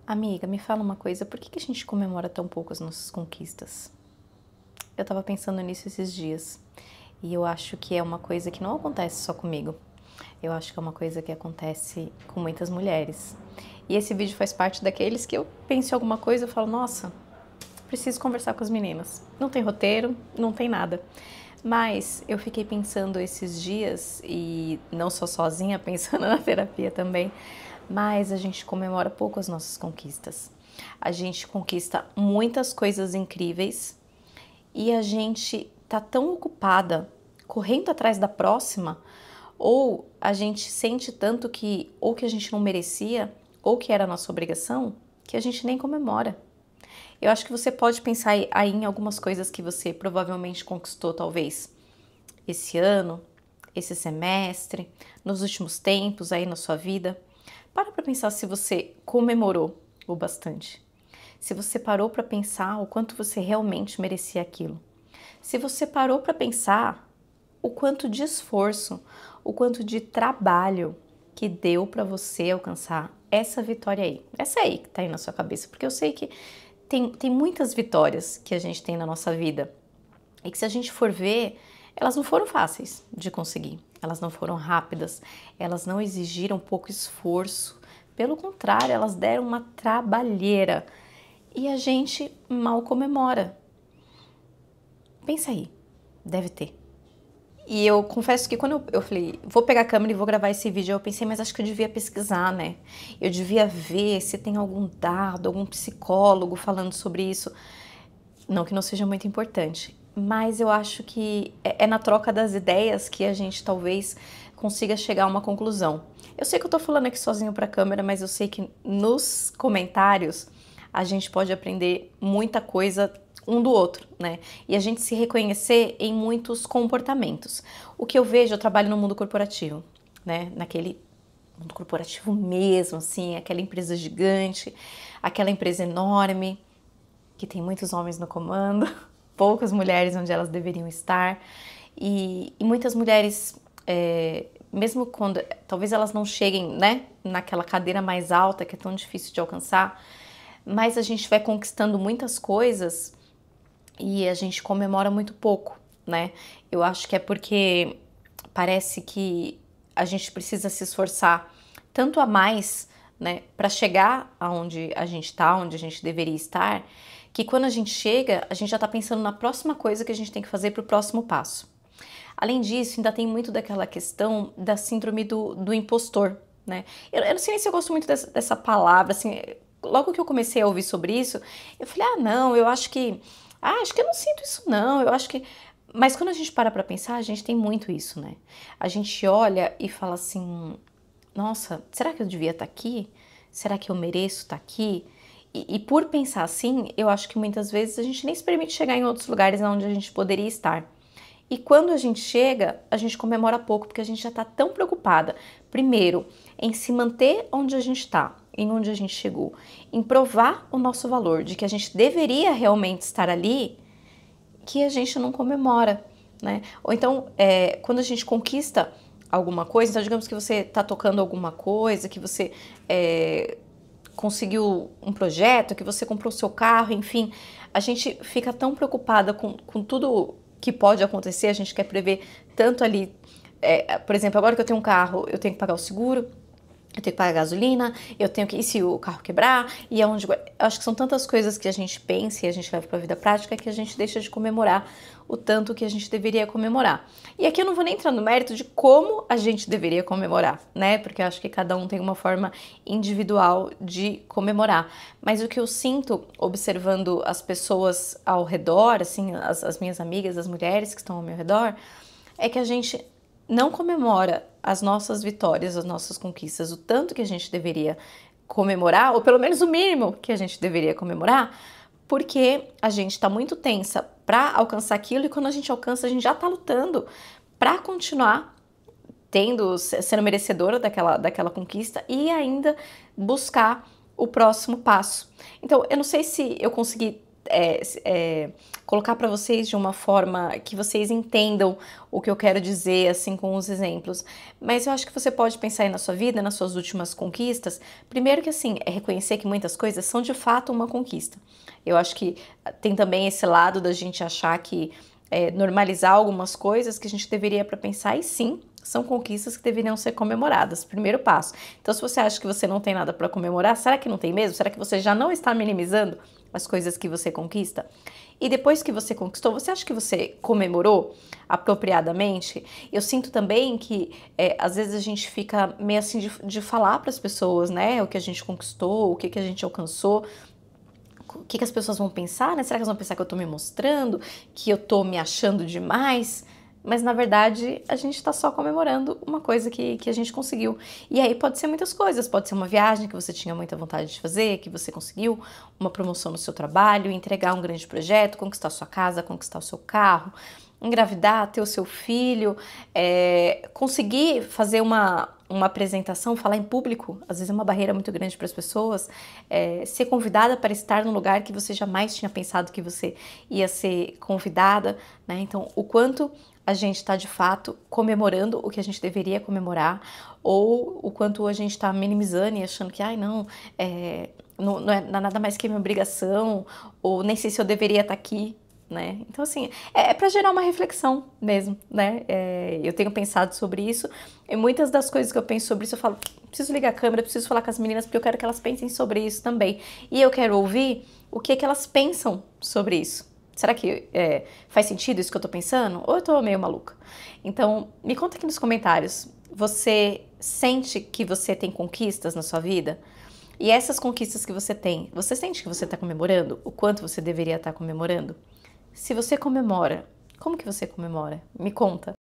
Amiga, me fala uma coisa, por que que a gente comemora tão pouco as nossas conquistas? Eu tava pensando nisso esses dias e eu acho que é uma coisa que não acontece só comigo. Eu acho que é uma coisa que acontece com muitas mulheres. E esse vídeo faz parte daqueles que eu penso em alguma coisa e falo, nossa, preciso conversar com as meninas. Não tem roteiro, não tem nada. Mas eu fiquei pensando esses dias, e não só sozinha, pensando na terapia também, mas a gente comemora pouco as nossas conquistas. A gente conquista muitas coisas incríveis e a gente tá tão ocupada correndo atrás da próxima, ou a gente sente tanto que ou que a gente não merecia, ou que era a nossa obrigação, que a gente nem comemora. Eu acho que você pode pensar aí em algumas coisas que você provavelmente conquistou, talvez, esse ano, esse semestre, nos últimos tempos aí na sua vida. Para pensar se você comemorou o bastante. Se você parou para pensar o quanto você realmente merecia aquilo. Se você parou para pensar o quanto de esforço, o quanto de trabalho que deu para você alcançar essa vitória aí. Essa aí que tá aí na sua cabeça, porque eu sei que tem muitas vitórias que a gente tem na nossa vida e que, se a gente for ver, elas não foram fáceis de conseguir, elas não foram rápidas, elas não exigiram pouco esforço, pelo contrário, elas deram uma trabalheira e a gente mal comemora. Pensa aí, deve ter. E eu confesso que quando eu falei, vou pegar a câmera e vou gravar esse vídeo, eu pensei, mas acho que eu devia pesquisar, né? Eu devia ver se tem algum dado, algum psicólogo falando sobre isso. Não que não seja muito importante, mas eu acho que é na troca das ideias que a gente talvez consiga chegar a uma conclusão. Eu sei que eu tô falando aqui sozinho pra câmera, mas eu sei que nos comentários a gente pode aprender muita coisa um do outro, né? E a gente se reconhecer em muitos comportamentos. O que eu vejo, eu trabalho no mundo corporativo, né? Naquele mundo corporativo mesmo, assim, aquela empresa gigante, aquela empresa enorme, que tem muitos homens no comando, poucas mulheres onde elas deveriam estar, e muitas mulheres, mesmo quando, talvez elas não cheguem, né, naquela cadeira mais alta que é tão difícil de alcançar, mas a gente vai conquistando muitas coisas e a gente comemora muito pouco, né? Eu acho que é porque parece que a gente precisa se esforçar tanto a mais, né, para chegar aonde a gente está, onde a gente deveria estar, que quando a gente chega, a gente já está pensando na próxima coisa que a gente tem que fazer para o próximo passo. Além disso, ainda tem muito daquela questão da síndrome do impostor, né? Eu não sei nem se eu gosto muito dessa palavra, assim, logo que eu comecei a ouvir sobre isso, eu falei, não, eu acho que, acho que eu não sinto isso não, eu acho que... Mas quando a gente para pensar, a gente tem muito isso, né? A gente olha e fala assim, nossa, será que eu devia estar aqui? Será que eu mereço estar aqui? E por pensar assim, eu acho que muitas vezes a gente nem se permite chegar em outros lugares onde a gente poderia estar. E quando a gente chega, a gente comemora pouco, porque a gente já está tão preocupada, primeiro, em se manter onde a gente está, em onde a gente chegou, em provar o nosso valor, de que a gente deveria realmente estar ali, que a gente não comemora, né? Ou então, quando a gente conquista alguma coisa, então digamos que você está tocando alguma coisa, que você conseguiu um projeto, que você comprou o seu carro, enfim, a gente fica tão preocupada com tudo que pode acontecer, a gente quer prever tanto ali, por exemplo, agora que eu tenho um carro, eu tenho que pagar o seguro, eu tenho que pagar a gasolina, eu tenho que... E se o carro quebrar? E aonde... Acho que são tantas coisas que a gente pensa e a gente leva para a vida prática que a gente deixa de comemorar o tanto que a gente deveria comemorar. E aqui eu não vou nem entrar no mérito de como a gente deveria comemorar, né? Porque eu acho que cada um tem uma forma individual de comemorar. Mas o que eu sinto observando as pessoas ao redor, assim, as minhas amigas, as mulheres que estão ao meu redor, é que a gente não comemora as nossas vitórias, as nossas conquistas, o tanto que a gente deveria comemorar, ou pelo menos o mínimo que a gente deveria comemorar, porque a gente está muito tensa para alcançar aquilo e quando a gente alcança, a gente já está lutando para continuar sendo merecedora daquela conquista e ainda buscar o próximo passo. Então, eu não sei se eu consegui colocar para vocês de uma forma que vocês entendam o que eu quero dizer, assim, com os exemplos. Mas eu acho que você pode pensar aí na sua vida, nas suas últimas conquistas. Primeiro que, assim, é reconhecer que muitas coisas são de fato uma conquista. Eu acho que tem também esse lado da gente achar que normalizar algumas coisas que a gente deveria para pensar, e sim, são conquistas que deveriam ser comemoradas. Primeiro passo. Então, se você acha que você não tem nada para comemorar, será que não tem mesmo? Será que você já não está minimizando as coisas que você conquista? E depois que você conquistou, você acha que você comemorou apropriadamente? Eu sinto também que às vezes a gente fica meio assim de falar para as pessoas, né? O que a gente conquistou, o que a gente alcançou. O que as pessoas vão pensar, né? Será que elas vão pensar que eu tô me mostrando, que eu tô me achando demais? Mas na verdade a gente tá só comemorando uma coisa que a gente conseguiu. E aí pode ser muitas coisas, pode ser uma viagem que você tinha muita vontade de fazer, que você conseguiu, uma promoção no seu trabalho, entregar um grande projeto, conquistar sua casa, conquistar o seu carro, engravidar, ter o seu filho, conseguir fazer uma apresentação, falar em público, às vezes é uma barreira muito grande para as pessoas, ser convidada para estar num lugar que você jamais tinha pensado que você ia ser convidada, né? Então, o quanto a gente está de fato comemorando o que a gente deveria comemorar, ou o quanto a gente está minimizando e achando que, ai, não é nada mais que minha obrigação, ou nem sei se eu deveria estar aqui, né? Então, assim, é para gerar uma reflexão mesmo, né? Eu tenho pensado sobre isso, e muitas das coisas que eu penso sobre isso, eu falo, preciso ligar a câmera, preciso falar com as meninas, porque eu quero que elas pensem sobre isso também. E eu quero ouvir o que elas pensam sobre isso. Será que faz sentido isso que eu tô pensando? Ou eu tô meio maluca? Então, me conta aqui nos comentários, você sente que você tem conquistas na sua vida? E essas conquistas que você sente que você tá comemorando? O quanto você deveria estar comemorando? Se você comemora, como que você comemora? Me conta.